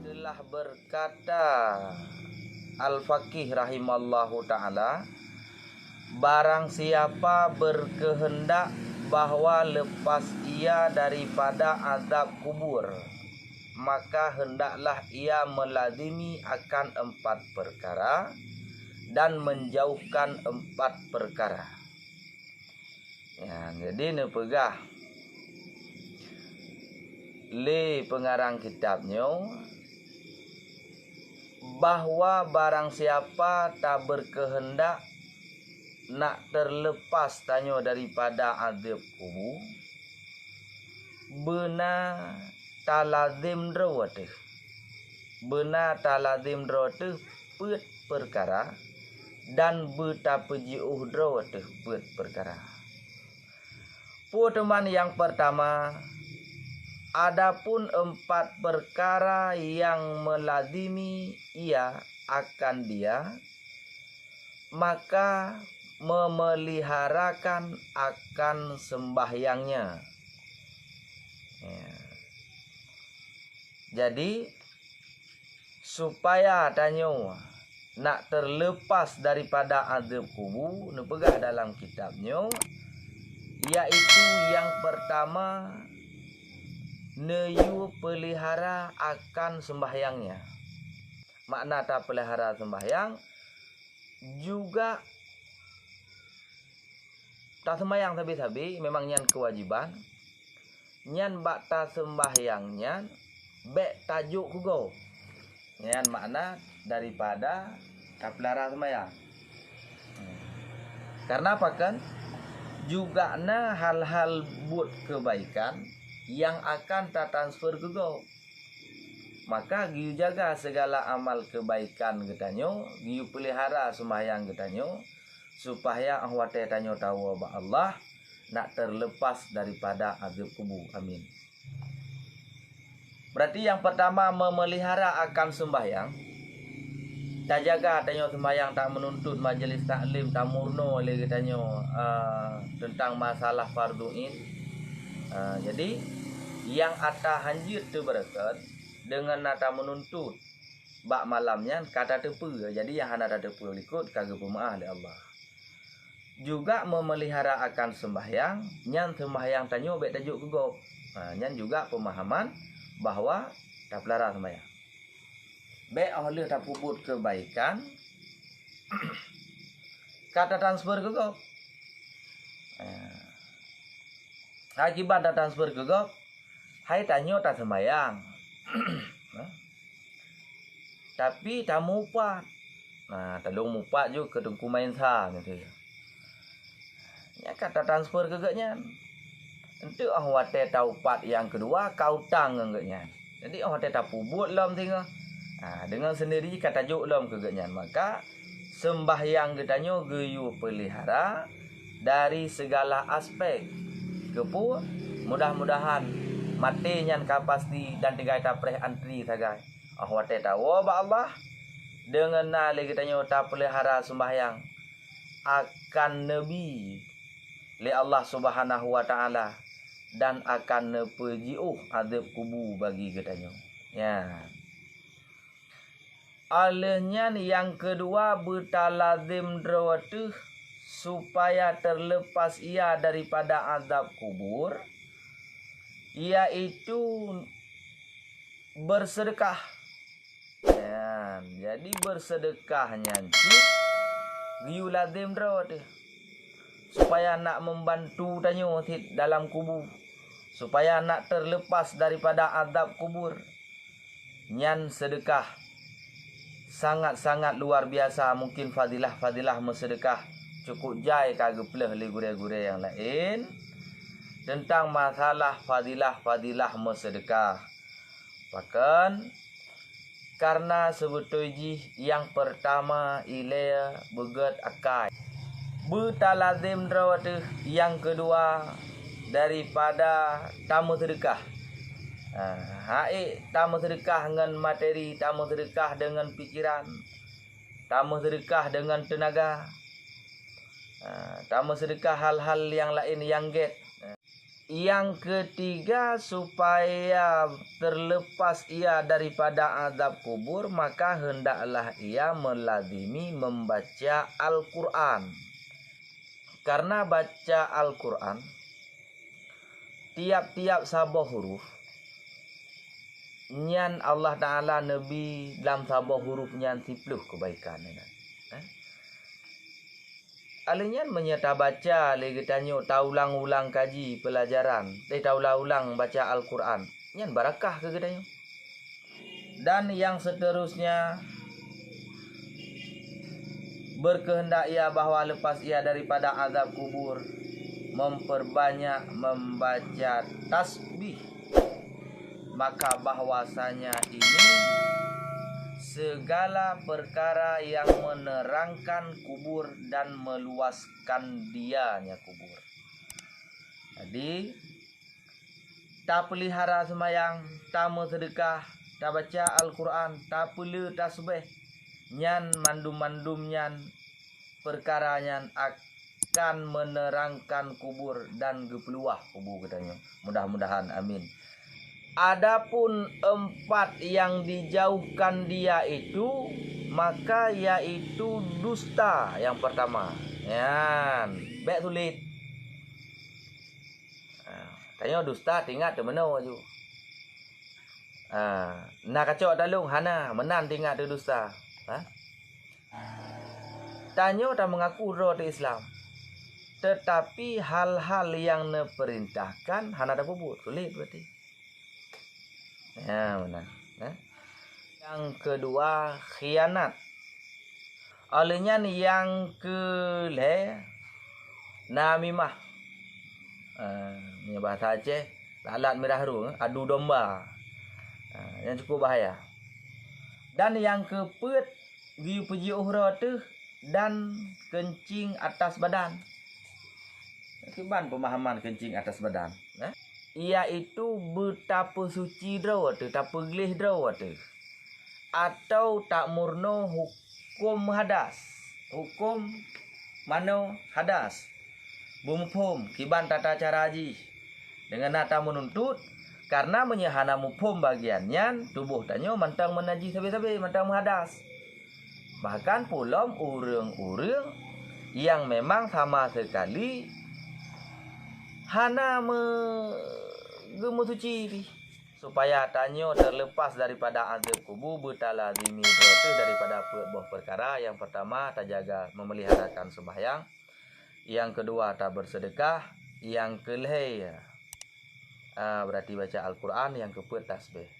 Telah berkata Al-Faqih rahimallahu ta'ala, barang siapa berkehendak bahwa lepas ia daripada azab kubur, maka hendaklah ia melazimi akan 4 perkara dan menjauhkan 4 perkara. Ya, jadi ni pegah le pengarang kitabnya bahwa barang siapa tak berkehendak nak terlepas tanyo daripada azab kubur, benar talazim drawatih. Benar talazim drawatih pet perkara dan betapejiuh drawatih pet perkara. Teman yang pertama, adapun 4 perkara yang melazimi ia akan dia, maka memeliharakan akan sembahyangnya. Ya. Jadi supaya tanyo nak terlepas daripada azab kubur, ni pegah dalam kitabnya, iaitu yang pertama neyu pelihara akan sembahyangnya. Makna tak pelihara sembahyang juga tak sembahyang habis-habis, memang nyan kewajiban. Nyan bakta sembahyang nyan bek tajuk kugo. Nyan makna daripada tak pelihara sembahyang. Karena apa kan? Juga na hal-hal buat kebaikan yang akan tak transfer kugo. Maka giu jaga segala amal kebaikan getanyo, giu pelihara sembahyang getanyo, supaya ahwate tanyo tahu bahwa Allah nak terlepas daripada azab kubur. Amin. Berarti yang pertama memelihara akan sembahyang. Tak jaga tanyo sembahyang, tak menuntut majlis taklim, tak murno oleh tanyo tentang masalah farduin. Jadi yang ata hanjir tu berkat dengan nata menuntut bak malamnya kata tepu. Jadi yang hana ada tepu likut kagak pemaah oleh Allah. Juga memelihara akan sembahyang, nyan sembahyang tanyo bek tajuk kegop. Nyan juga pemahaman bahwa tak pelihara sembahyang. Bek oleh tak puput kebaikan kata transfer kegop. Akibat tak transfer kegop, hai tanyo tak sembahyang. Tapi tak mupat. Tadung mupat juga kedengku main sah gitu. Ya kata transfer kegaknya. Untuk ahwate taupat yang kedua kau tang kegaknya. Jadi ahwate tak pubut lom tinggal. Dengan sendiri kata juk lom kegaknya. Maka sembahyang getanyo geyu pelihara dari segala aspek. Kepu mudah-mudahan mati nyan kapasti dan tiga tapreh antri sagai. Ahwate tahu ba Allah dengan nale getanyo tak pelihara sembahyang akan nabi li Allah Subhanahu wa taala dan akan nepejiuh azab kubur bagi getanyo. Ya. Alehnya yang kedua bertalazim drawatuh supaya terlepas ia daripada azab kubur, iaitu bersedekah. Ya, jadi bersedekahnya giu lazim drawatuh supaya nak membantu tanyo dalam kubur, supaya nak terlepas daripada azab kubur. Nyan sedekah sangat-sangat luar biasa. Mungkin fadilah-fadilah bersedekah cukup jai kagak peleh le gure-gure yang lain tentang masalah fadilah-fadilah bersedekah. Bahkan karena sebetulnya yang pertama ilaya begat akai bertalazim drawatuh, yang kedua daripada tamu sedekah. Tamu sedekah dengan materi, tamu sedekah dengan pikiran, tamu sedekah dengan tenaga, tamu sedekah hal-hal yang lain yang get. Yang ketiga, supaya terlepas ia daripada azab kubur, maka hendaklah ia melazimi membaca Al-Quran. Karena baca Al-Quran, tiap-tiap sabah huruf, nyan Allah Ta'ala Nabi dalam sabah huruf nyan 10 kebaikan. Alinyan menyata baca lagi tanya taulang-ulang kaji pelajaran. Taulang-ulang baca Al-Quran. Nyan barakah ke gedanya. Dan yang seterusnya, berkehendak ia bahawa lepas ia daripada azab kubur, memperbanyak membaca tasbih, maka bahwasanya ini segala perkara yang menerangkan kubur dan meluaskan dianya kubur. Jadi, tak pelihara semayang, tak sedekah, tak baca Al-Quran, tak pula tasbih, nyan mandum-mandum nyan perkara nyan akan menerangkan kubur dan gepeluah kubur katanya. Mudah-mudahan amin. Adapun 4 yang dijauhkan dia itu, maka yaitu dusta yang pertama. Yan, baik sulit. Tanya dusta tinggal tu mana tu. Nak kacau talung hana menan tinggal tu dusta. Tanya tak mengaku roh di Islam. Tetapi hal-hal yang diperintahkan hana ada buat sulit berarti. Ya, benar. Yang kedua, khianat. Olehnya yang namimah. Ini bahasa Aceh, lalat merah haru, adu domba. Yang cukup bahaya. Dan yang keempat, giu puji uhra tu dan kencing atas badan. Akibat pemahaman kencing atas badan. Iaitu betapa suci draw tu, tak pergelih draw tu. Atau tak murno hukum hadas. Hukum mana hadas. Bumupum kiban tata cara haji. Dengan nata menuntut, karena menyahana mupum bagiannya, tubuh tanya mantang menaji sabi-sabi, mantang menghadas. Bahkan pulom urang-urang yang memang sama sekali hana gemu suci supaya tanyo terlepas daripada azab kubur, bertalazimi dosa daripada buah perkara. Yang pertama, tak jaga memeliharakan sembahyang. Yang kedua, tak bersedekah. Yang kelima, berarti baca Al-Quran. Yang keempat, tasbih.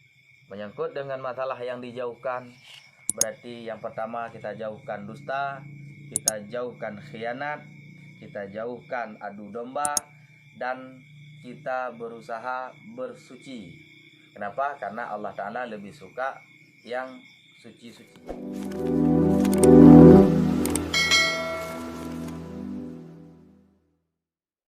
Menyangkut dengan masalah yang dijauhkan, berarti yang pertama kita jauhkan dusta, kita jauhkan khianat, kita jauhkan adu domba, dan kita berusaha bersuci. Kenapa? Karena Allah Ta'ala lebih suka yang suci-suci.